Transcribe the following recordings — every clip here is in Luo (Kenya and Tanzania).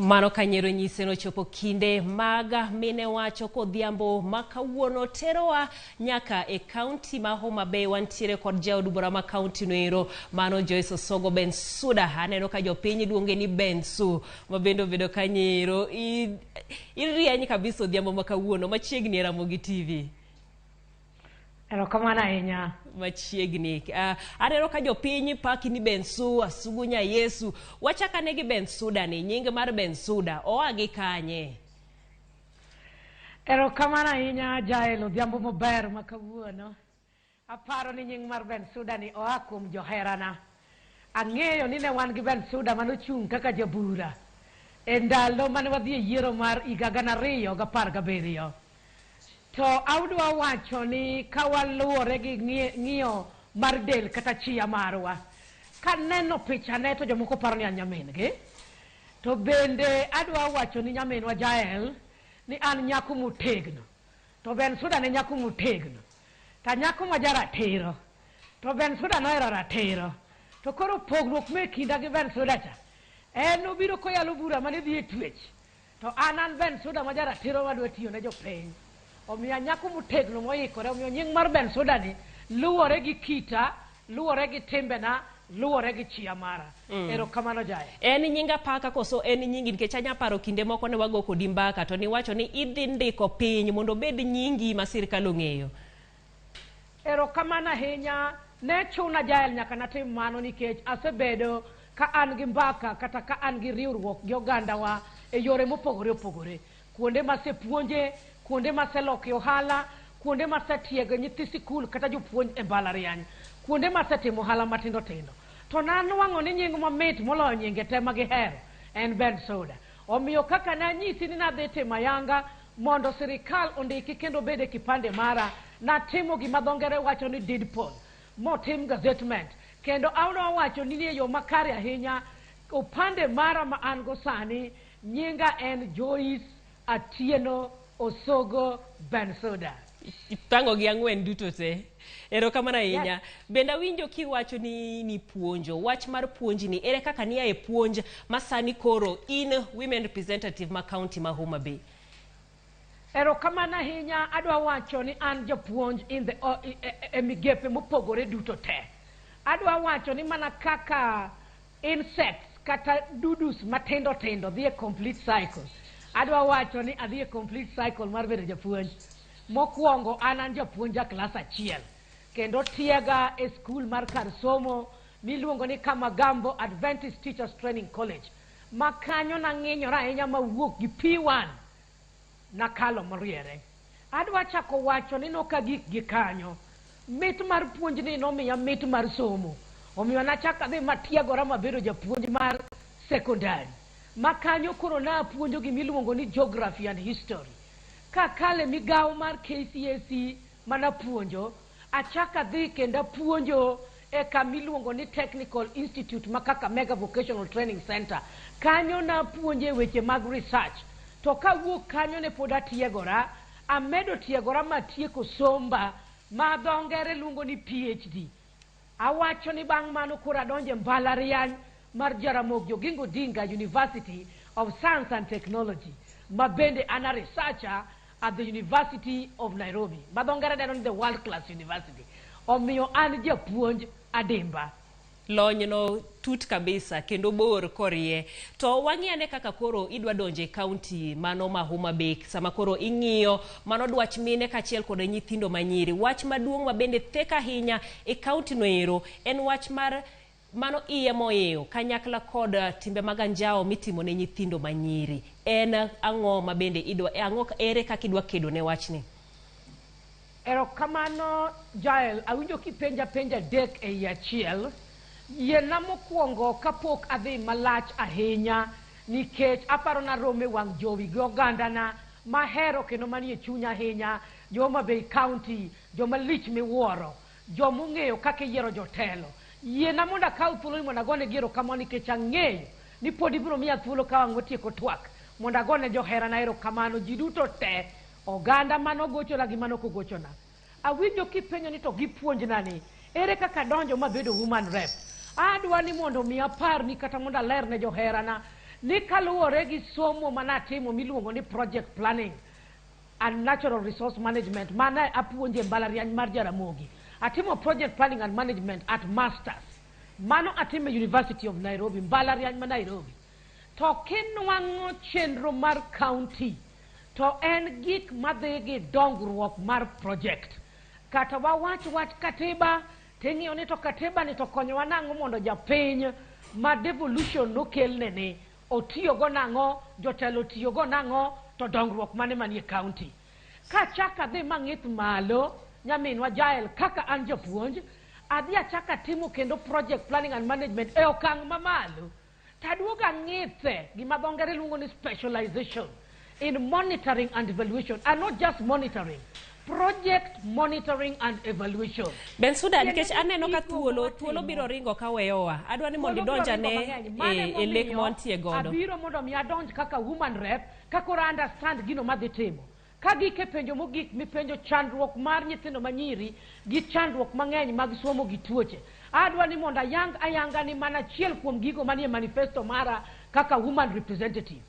Mano kanyero nyise no chopo kinde maga mine wacho kodhiambo makawuono terowa nyaka e Kaonti ma Homa Bay wantiere kod Jaod Bura ma Kaonti noero mano Joyce sogo Bensouda aneno ka jopiny duonge ni Bensu mabendo bedo kanyero irieny kabisa odhiambo makawuono machiegni e Ramogi TV. Erokamano ahinya. Machiegni. Aneno ka jopiny paki ni Bensu asugunya Yesu. Wachaka negi Bensouda ni nying mar Bensouda oa gi kanye? Erokamano ahinya Jael odhiambo maber makawuono. Aparo ni nying mar Bensouda ni oa kuom joherana. Ang'eyo ni ne wan gi Bensouda manochung' kaka jabura e ndalo mane wadhi e yiero mar higa 2017. To awdwa wacho ni kawaluore gi ng'iyo mar del kata chia marwa. Kaneno pichane to jomoko paro ni an nyamingi. To bende adwa wacho ni nyaminwa Jael ni an nyako motegno. To Bensouda ne nyako motegno. Ta nyako ma jaratiro. To Bensouda nohero ratiro. To koro pogruok me kinda gi Bensouda cha. En obiro koyalo bura mane dhi e twech. To an Bensouda ma jaratiro madwa tiyo ne jopiny. Omiyo nyako motegno moikore, omiyo nying mar Bensouda ni luwore gi kita, luwore gi timbena, luwore gi chia mara. Erokamano Jael. En nyinga paka koso en nyingi nikech anya paro kinde moko ne wago kodi mbaka to ni wacho ni idhi ndiko piny mondo bed nyingi ma sirkal ong'eyo. Erokamano ahinya. Ne chuna Jael nyaka natim mano nikech asebedo ka an gi mbaka kata ka an gi riwruok gi ogandawa e yore mopogore opogore. Kuonde masepuonje, kuonde maseloke ohala, kuonde masetiego nyithi sikul kata jopuonj e mbalariany, kuonde masetimo ohala matindo tindo. To nanwang'o ni nying mamit moloyo nyinge te magihero en Bensouda. Omiyo kaka nanyisi ni nadhi timo ayanga mondo sirikal ondiki kendo bede kipande mara, natimo gima dho ngere wacho ni deed poll, motim gazettement. Kendo awdwa wacho ni e yo makare ahinya opande mara ma an go sani nyinga en Joyce Atieno Osogo Bensouda. Ipango gi ang'wen duto te. Erokamano ahinya. Yes. Benda winjo kiwacho ni puonjo. Wach mar puonj ni ere kaka niya e puonj masani koro in women representative ma Kaonti ma Homa Bay. Erokamano ahinya adwa wacho ni an japuonj in the migepe mopogore duto te. Adwa wacho ni mana kaka insects kata dudus matindo tindo dhi e complete cycle. Adwa wacho ni adhi e complete cycle mar bedo japuonj. Mokwongo an japuonja klas 1 kendo tiega e skul mar kar somo miluongo ni Kamagambo Adventist Teachers Training College. Makanyo nang'inyora ahinya mawuok gi P1 nakalo moriere. Adwa chako wacho ni nokagik gi kanyo. Mit mar puonj ni nomiya mit mar somo. Omiyo nachaka dhi matiegora mabedo japuonj mar sekondari. Makanyo koro na puonjo gi miluongo ni geography and history. Kakale migawo mar KCSE mana puonjo, achaka dhi kenda puonjo e kamiluongo ni Technical Institute makaka Mega Vocational Training Center. Kanyo na puonje weche mag research. To kawuok kanyo ne pod atiegora, amedo tiegora matieko somba ma dho ngere luongo ni PhD. Awacho ni bang' mano koro adonje mbalariany mar Jaramogi Oginga Odinga University of Science and Technology. Mabende ana researcher at the University of Nairobi. Madongere deno ni the world class university. Omiyo an japuonj adimba. Lony no tut kabisa kendo bor korie. To wang'iane kaka koro idwa donje Kaonti mano ma Homa Bay sama koro ing'iyo mano dwach mine kachiel kod nyithindo manyiri. Wach maduong' ma bende theka ahinya e Kaonti noero en wach mar mano iye moeyo kanyakla kod timbe mag anjao mitimo ne nyithindo manyiri. En ang'o ma bende idwa ang'o ere kaka idwa kedo ne wachni? Erokamano Jael, awinjo kipenja dek e achiel. Yena mokwongo kapok adhi malach ahinya nikech aparo na rome wang' jowi gi ogandana mahero kendo manie chunya ahinya, Homa Bay County, joma lich miwuoro, jomong'eyo kaka yiero jotelo. Yena mondo akaw thuolo ni mondo agone giro kamano nikech ang'eyo ni pod ibiro miya thuolo ka wang' otieko twak mondo agone joherana erokamano ji duto te, oganda manogochona gi manokogochona. Awinjo kipenjo ni to gipuonjna ni ere kaka donjo mabedo woman rep. Adwa ni mondo mi apar ni kata mondo aler ne joherana ni kaluwore gi somo manatimo miluongo ni project planning and natural resource management mana apuonje mbalariany mar Ramogi. Atimo project planning and management at masters. Mano atimo University of Nairobi, mbalariany ma Nairobi. To kinwang'o chenro mar county to en gik madhi gi dongruok mar project. Kata wach katiba teng'iyo ni to katiba ni to konyowa nang'o mondo japiny ma devolution nokelne ni otiyogo nang'o, jotelo otiyogo nang'o, to dongruok mane manie county. Kachaka dhi mang'ith malo nyaminwa Jael kaka an japuonj adhi achaka timo kendo project planning and management e okang' mamalo taduoga ng'ithe gima dho ngere luongo ni specialization in monitoring and evaluation, and not just monitoring, project monitoring and evaluation. Bensouda, nikech aneno ka thuolo biro ringo ka weyowa. Adwa ni mondo idonjane e lek montie godo. Abiro mondo mi adonj kaka woman rep, kaka ora understand gino madhi timo. Ka gike penjo mogik mipenjo chandruok mar nyithindo manyiri gi chandruok mang'eny mag somo gi tuoche. Adwa ni mondo ayanga ni mana achiel kuom gigo manie manifesto mara kaka woman representative.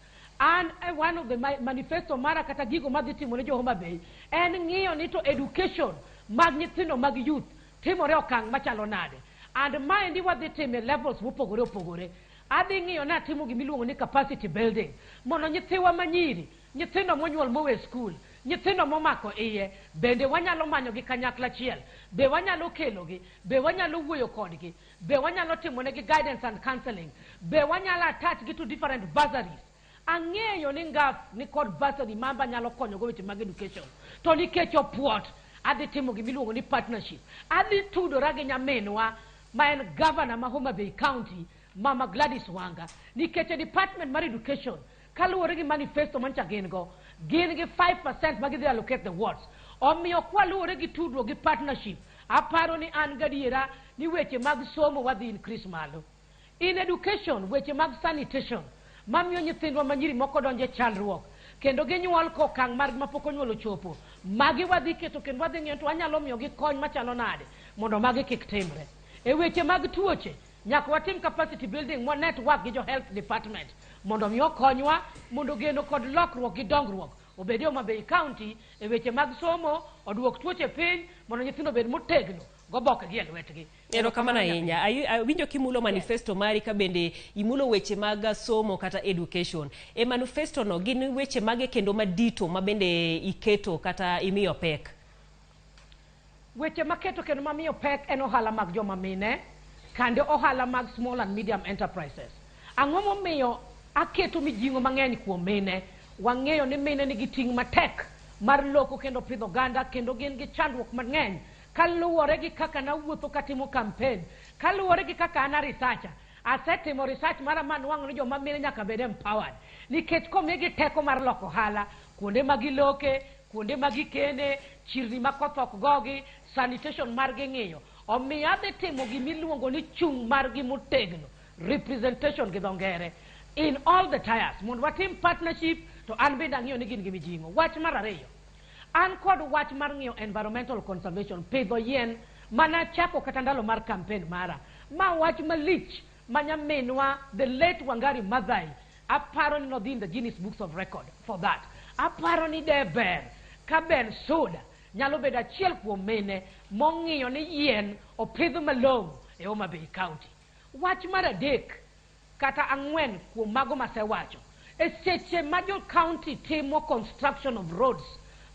And one of the manifesto mara kata gigo madhi timo ne jo Homa Bay en ng'iyo ni to education mag nyithindo mag youth timore okang' machalo nade. And maendi wadhi timo levels mopogore opogore. Adhi ng'iyo na timo gimiluongo ni capacity building mondo nyithiwa manyiri, nyithindo monyuol mowe school, nyithindo momako iye, bende wanyalo manyo gi kanyakla achiel, be wanyalo kelogi, be wanyalo wuoyo kodgi, be wanyalo timo negi guidance and counseling, be wanyalo attach gi to different bursaries. Ang'eyo ni ngaf ni kod bursary mamba nyalo konyo go weche mag education. To nikech opuot, adhi timo gimiluongo ni partnership. Adhi tudora gi nyaminwa ma en governor ma Homa Bay County, Mama Gladys Wanga, nikech department mar education kaluwore gi manifesto mancha gin gi 5% magidhi allocate the wards. Omiyo kwaluwore gi tudruok gi partnership, aparo ni an gadiera ni weche mag somo wadhi increase malo. In education, weche mag sanitation, mamiyo nyithindwa manyiri moko donje chandruok, kendo ginyuol kokang' mar mapok onyuolo chopo, magi wadhi keto kendo wadhi ng'iyo to wanyalo miyo gi kony machalo nade mondo magi kik timre. E weche mag tuoche, nyaka watim capacity building mo network gi jo health department mondo miyo konywa mondo geno kod lokruok gi dongruok obedi Homa Bay County e weche mag somo, oduok tuoche piny mondo nyithindo bed motegno goboke gi e lwetgi. Erokamano ahinya. Winjo kimulo manifesto mari ka bende imulo weche mag somo kata education. E manifesto no gin weche mage kendo madito ma bende iketo kata imiyo pek? Weche maketo kendo mamiyo pek en ohala mag joma mine kande ohala mag small and medium enterprises. Ang'o momiyo aketo mijing'o mang'eny kuom mine? Wang'eyo ni mine nigi ting' matek mar loko kendo pidho ganda, kendo gin gi chandruok mang'eny kaluwore gi kaka nawuotho katimo campaign, kaluwore gi kaka ana researcher. Asetimo research mara manwang'o ni joma mine nyaka bed empowered, nikech komigi teko mar loko ohala kuonde magiloke, kuonde magikene, chirni makoth ok gogi, sanitation margi ng'iyo. Omiyo adhi timo gimiluongo ni chung' margi motegno, representation gi dho ngere, in all the tiers. Mondo watim partnership to an bende ang'iyo ni gin gi mijing'o. Wach mar ariyo, an kod wach mar ng'iyo environmental conservation, pidho yien, mana chako kata ndalo mar campaign mara. Ma wach malich manyaminwa the late Wangari Maathai aparo ni nodhi in the Guinness Books of Record for that. Aparo ni deber ka Bensouda nyalo bedo achiel kuom mine mong'iyo ni yien opidh malong'o e Homa Bay County. Wach mar adek kata ang'wen kuom mago masewacho, e seche ma jo county timo construction of roads,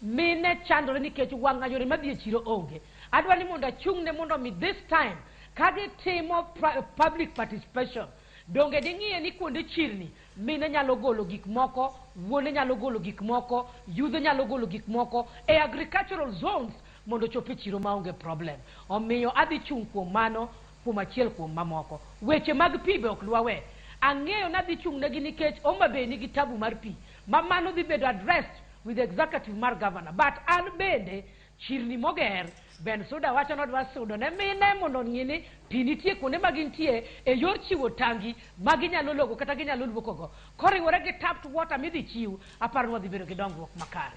mine chandore nikech wang'a yore madhi e chiro onge. Adwa ni mondo achung'ne mondo mi this time kagi timo public participation, donge ding'iye ni kuonde chirni mine nyalo golo gik moko, wuone nyalo golo gik moko, yudhe nyalo golo gik moko e agricultural zones mondo chopi chiro maonge problem. Omiyo adhi chung' kuom mano kuom achiel kuom mamoko. Weche mag pi be ok dwawe. Ang'eyo nadhi chung' negi nikech Homa Bay nigi tabu mar pi, ma mano dhi bedo addressed with the executive mar governor. But an bende chirni moger Bensouda wacho nodwa sudo ne mine mondo ng'ini pi nitie kuonde ma gintie e yor chiwo tangi ma ginyalo logo kata ginyalo luokogo koriwore gi tapped water midhi chiw aparo wadhi bedo gi dongruok makare.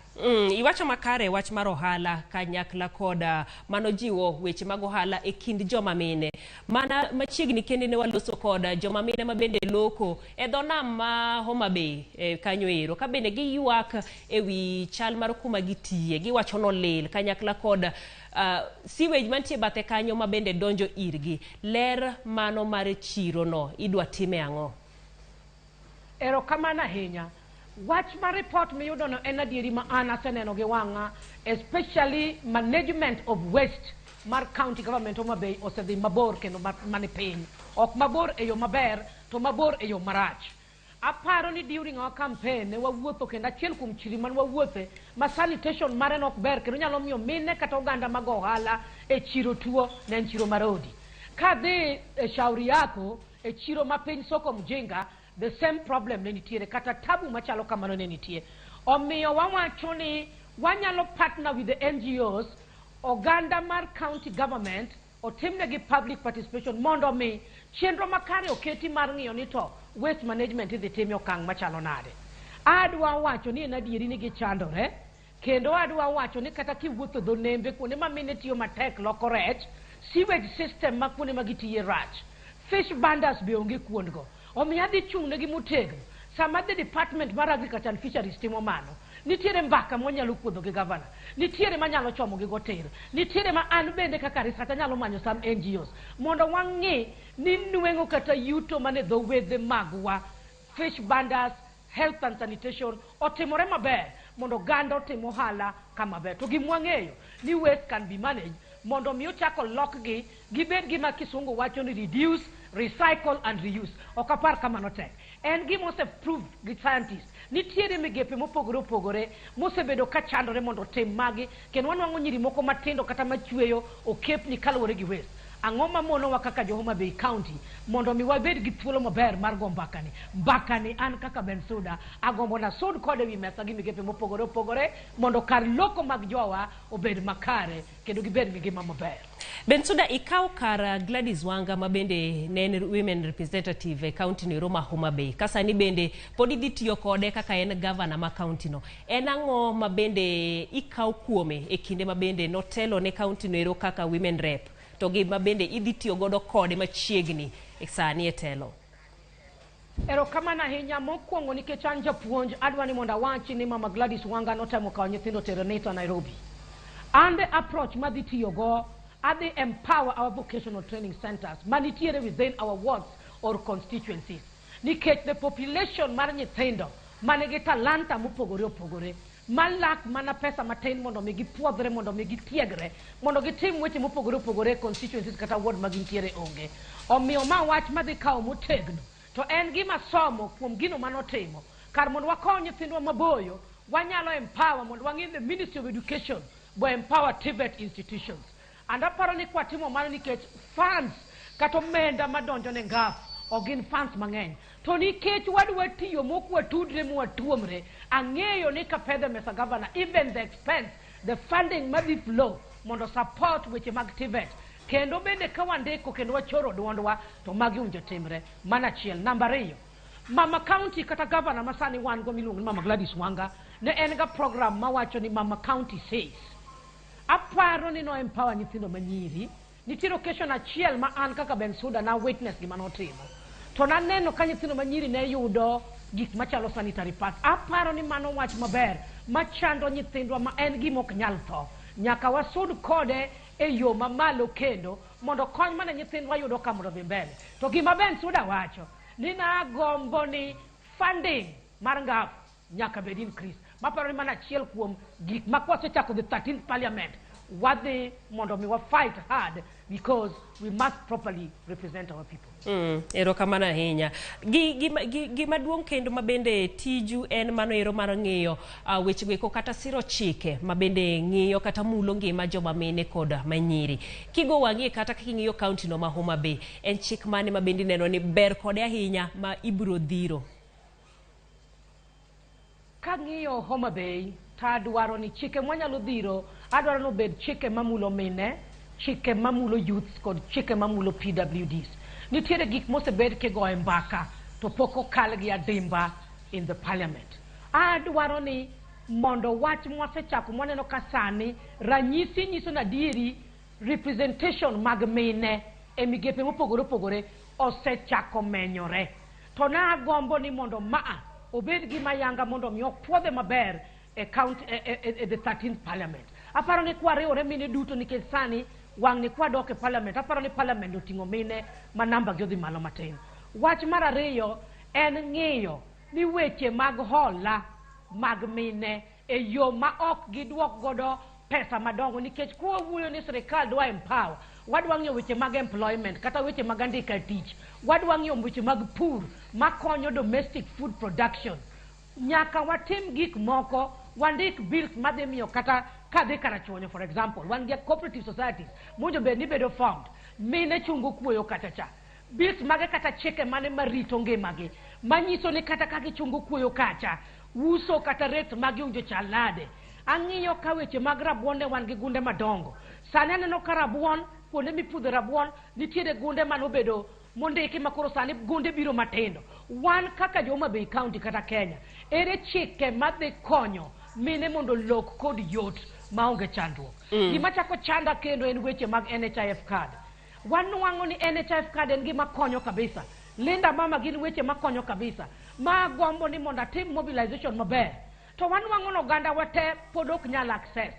Iwacho makare wach mar ohala kanyakla koda mano jiwo weche mag ohala e kind joma mine. Mana machiegni kende ne waloso koda joma mine ma bende loko e dho nam ma Homa Bay kanyo ero ka bende giywak e wi chal mar kuma gitiye giwacho no lil kanyakla koda sewage mantie bathe kanyo ma bende donjo irgi. Ler mano mar chiro no idwa time ang'o? Erokamano ahinya. Wach mar report miyudo no en adieri ma an aseneno gi wang'a, especially management of waste mar county government Homa Bay osedhi mabor kendo mani piny. Ok mabor e yo maber to mabor e yo marach. Aparo ni during our campaign ne wawuotho kendo achiel kuom chiri man wawuothe ma sanitation mare nok ber kendo nyalo miyo mine kata oganda mag ohala e chiro tuo ne en chiro marodi. Kadhi e shauri yako e chiro ma piny soko Mjinga the same problem ne nitiere kata tabu machalo kamano ne nitie. Omiyo wawacho ni wanyalo partner with the NGOs oganda mar county government otimnegi public participation mondo mi chenro makare oketi mar ng'iyo ni to waste management idhi timi okang' machalo nade. Adwa wacho ni en adieri ni gichandore kendo adwa wacho ni kata kiwuotho dho nembe kuonde ma mine tiyo matek loko rech sewage system ma kuonde ma gitiye rach fish banders be onge kuondgo. Omiyo adhi chung'negi motegno sama the department mar agriculture and fisheries timo mano. Nitiere mbaka monyalo kuodho gi governor, nitiere manyalo chomo gi goter, nitiere ma an bende kaka researcher nyalo manyo some NGOs mondo wang'e ni nweng'o kata yuto mane dho wedhe magwa fish banders health and sanitation otimore maber mondo ganda otim ohala kama ber. To gimwang'eyo ni waste can be managed mondo mi ochako lokgi gibed gima kisungu wacho ni reduce, recycle and reuse. Okapar kamano tek. En gima oseproved gi scientists. Nitiere migepe mopogore opogore mosebedo ka chandore mondo tim magi kendo wanwang'o nyiri moko matindo kata machweyo okepni kaluwore gi waste. Ang'o mamonowa kaka jo Homa Bay County mondo mi wabed gi thuolo maber mar go mbakani. Mbakani an kaka Bensouda agombo na sud kode wi mesa gi migepe mopogore opogore mondo kar loko mag jowa obed makare kendo gibed gi ngima maber. Bensouda ikaw kar Gladys Wanga ma bende ne en women representative e county no Roma Homa Bay. Kasani bende podi dhi tiyo kode kaka en governor ma county no. En ang'o ma bende ikaw kuome e kinde ma bende notelo ne county no ero kaka women rep to gi ma bende idhi tiyo godo kode machiegni e sani e telo? Erokamano ahinya mokwongo nikech an japuonj adwa ni mondo awachi ni mama Gladys Wanga notemo kawo nyithindo tero Nita Nairobi. And the approach madhi tiyo go adhi empower our vocational training centers manitiere within our wards or constituencies. Nikech the population mar nyithindo manigi talanta mopogore opogore malak mana pesa matin mondo mi gipuodhre mondo mi gitiegre mondo gitim weche mopogore opogore constituencies kata ward magintiere onge. Omiyo ma wach madhi kawo motegno to en gima somo kuom gino manotimo kar mondo wakony nyithindwa maboyo wanyalo empower mondo wang'e the Ministry of Education bo empower TVET institutions. And aparo ni kwatimo mano nikech funds kata omenda madonjo ne ngaf ogin funds mang'eny to nikech wadwa tiyo mokwa tudre mwa tuomre ang'eyo ni ka pedho mesa governor even the expense the funding madhi flow mondo support weche mag TVET kendo bende ka wandiko kendo wachoro duondwa to magi unjo timre mana chiel. Namba 2 mama county kata governor masani wan go miluongo ni mama Gladys Wanga ne en ga program mawacho ni mama county says. Aparo ni no empower nyithindo manyiri. Nitiere occasion achiel ma an kaka Bensouda na witness gima notimo to naneno ka nyithindo manyiri ne yudo gik machalo sanitary pads. Aparo ni mano wach maber machando nyithindwa ma en gima ok nyal tho. Nyaka wasud kode e yo mamalo kendo mondo kony mane nyithindwa yudo ka mondo dhi mbele. To gima Bensouda wacho ni na gombo ni funding mar ngaf nyaka bed increase. Maparo ni mana achiel kuom gik makwasechako the 13th parliament wadhi mondo mi wa fight hard because we must properly represent our people. Erokamano ahinya. Gima duong' kendo ma bende tiju en mano ero mar ng'iyo weche go kata siro chike ma bende ng'iyo kata mulo ngima joma mine koda manyiri. Kigo wang'ie kata king'iyo county no ma Homa Bay en chik mane ma bende neno ni ber kode ahinya ma ibro dhiro? Kang'iyo Homa Bay ta dwaro ni chike mwanyalo dhiro adwaro no bed chike mamulo mine, chike mamulo youths kod chike mamulo PWDs. Nitiere gik mosebed kigoye mbaka to poko kal gi adimba in the parliament. Adwaro ni mondo wach mwasechako mwaneno kasani ranyisi nyiso na dieri representation mag mine e migepe mopogore opogore osechako menyore. To na gombo ni mondo obed gi mayanga mondo mi opuodhe maber e county the 13th parliament. Aparo ni kwariwore mine duto nikech sani wang ni kwadok e parliament. Aparo ni parliament oting'o mine ma namba gi odhi malo matin. Wach mar ariyo en ng'iyo ni weche mag hola mag mine e yo ma ok gidwok godo pesa madongo nikech kwa wuoyo ni sirikal dwa empower. Wadwa ng'iyo weche mag employment kata weche mag andika tich. Wadwa ng'iyo weche mag pur makonyo domestic food production. Nyaka watim gik moko wandik bills madhi miyo kata kadhi karachuonyo. For example, wan gi cooperative societies mondo bed ni bedo formed mine chungo kuoyo kata cha bills mage kata chike mane marito ngimagi manyiso ni kata kagi chungo kuoyo kacha uso kata rate magi unjo chalade. Ang'iyo ka weche mag rabuon wan gi gunde madongo. Sani aneno ka rabuon kuonde mipudhe rabuon nitiere gunde manobedo mondiki makoro sani gunde biro matindo. Wan kaka Homa Bay County kata Kenya ere chike madhi konyo mine mondo lok kod yot maonge chandruok. Gima chako chanda kendo en weche mag NHIF card. Wanuang'o ni NHIF card en gima konyo kabisa. Linda mama gin weche makonyo kabisa. Ma gombo ni mondo atim mobilization maber. To wanuang'o no ganda wate pod ok nyal access.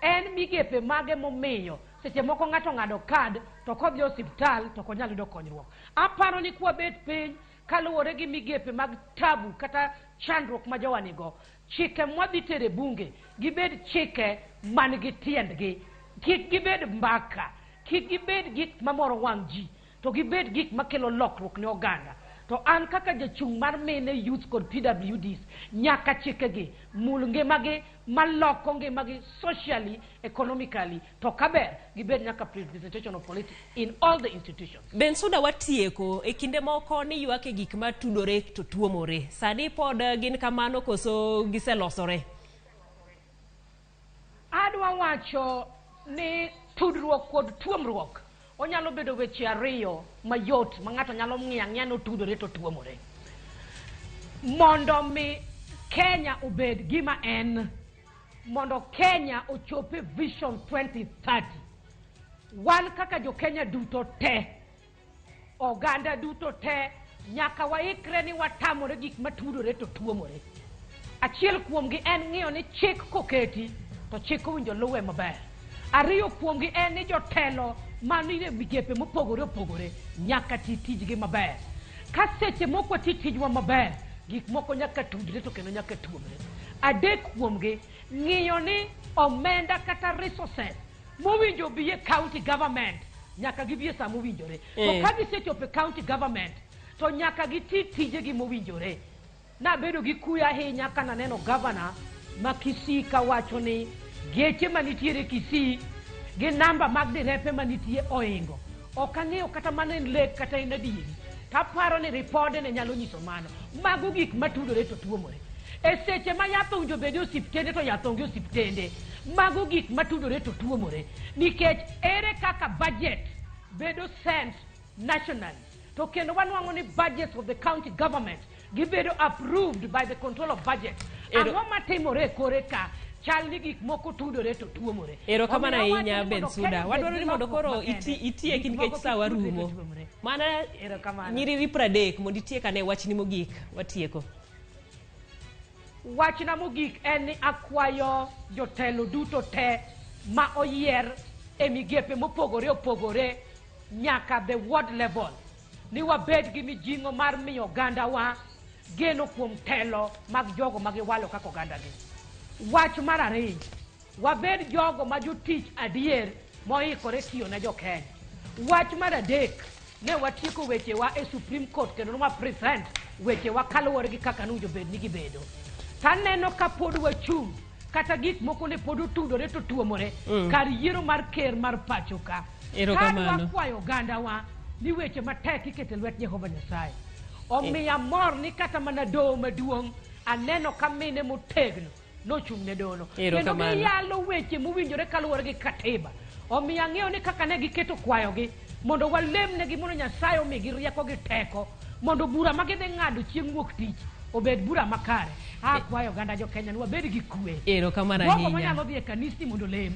En migepe mage momiyo seche moko ng'ato ng'ado card to kodhi osiptal to konyal yudo konyruok. Aparo ni kwa bet piny kaluwore gi migepe mag tabu kata chandruok ma jowanigo. Chike mwadhi tere bunge gibed chike man gi tiendgi. Kik gibed mbaka. Kik gibed gik mamoro wang' ji. To gibed gik makelo lokruok ne oganda. To an kaka jachung' mar mine youth kod PWDs nyaka chikegi mul ngimagi maloko ngimagi socially, economically to kaber gibed nyaka representation of politics in all the institutions. Bensouda watieko e kinde moko ni ywak e gik ma Tudore to Tuomore. Sani pod gin kamano koso giselosore? Adwa wacho ni tudruok kod tuomruok onyalo bedo weche ariyo mayot ma ng'ato nyalo ng'iyo Tudore to Tuomore. Mondo mi Kenya obed gima en, mondo Kenya ochope vision 2030. Wan kaka jo Kenya duto te, oganda duto te, nyaka waikre ni watamore gik ma Tudore to Tuomore. Achiel kuomgi en ng'iyo ni chik koketi to chik owinjo luwe maber. Ariyo kuomgi en ni jotelo manire migepe mopogore opogore nyaka tijgi maber. Ka seche moko tijwa maber, gik moko nyaka Tudore to kendo nyaka Tuomore. Adek kuomgi ng'iyo ni omenda kata resources mowinjo biye county government nyaka gibiye sa mowinjore. To ka gisechopo county government to nyaka giti tijegi mowinjore. Nabedo gi kuya ahinya kana neno governor ma Kisii kawacho ni geche manitiere Kisii gi namba mag direpe manitie oingo. Ok ang'eyo kata mano en lek kata en adieri. Kaparo ni ripode ne nyalo nyiso mano. Mago gik ma Tudore to Tuomore. E seche ma yath owinjo bedi osiptende to yath onge osiptende. Mago gik ma Tudore to Tuomore. Nikech ere kaka budget bedo sent nationally. To kendo wanuang'o ni budgets of the county government gibedo approved by the control of budget. Ang'o matimore kore ka chal ni gik moko Tudore to Tuomore. Ero kamana ahinya Bensouda. Wadwaro ni mondo koro itieki nikech sawa rumo. Mana nyiriri 30 mondo itiek ane wachni mogik watieko. Wachna mogik en ni akwayo jotelo duto te ma oyier e migepe mopogore opogore nyaka the ward level ni wabed gi mijing'o mar miyo oganda wa geno kuom telo mag jogo magiwalo kaka oganda gi. Wach mar ariyo, wabed jogo ma jotich adier moikore tiyo ne jo Kenya. Wach mar adek, ne watieko weche wa e Supreme Court kendo ma present weche wa kaluwore gi kaka nujo bed ni gibedo. Taneno ka pod wachung' kata gik moko ne pod Tudore to Tuomore kar yiero mar ker mar pacho ka. Kadwa kwayo oganda wa ni weche matek ikete lwet Jehova Nyasaye. Omiya mor ni kata mana doho maduong' aneno ka mine motegno nochung' ne dono kendo giyalo weche mowinjore kaluwore gi katiba omiyo ang'eyo ni kaka ne giketo kwayogi mondo walemnegi mondo Nyasaye omigi rieko gi teko mondo bura ma gidhi ng'ado chieng' wuok tich obed bura makare. Akwayo oganda jo Kenya ni wabed gi kwe. Erokamano ahinya. Jogo manyalo dhi e kanisa mondo lem,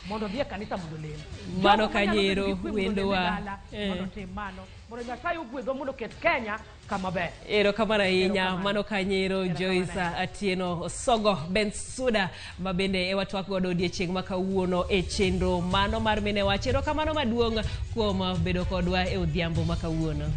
mondo dhi e kanisa mondo lem. Mano kanyero wendowa. Mondo tim mano. Mondo Nyasaye ogwedhwa mondo ket Kenya kama ber. Erokamano ahinya. Mano kanyero Joyce Atieno Osogo Bensouda ma bende e watwak godo odiechieng' ma kawuono e chenro mano mar mine wach. Erokamano maduong' kuom bedo kodwa e odhiambo ma kawuono.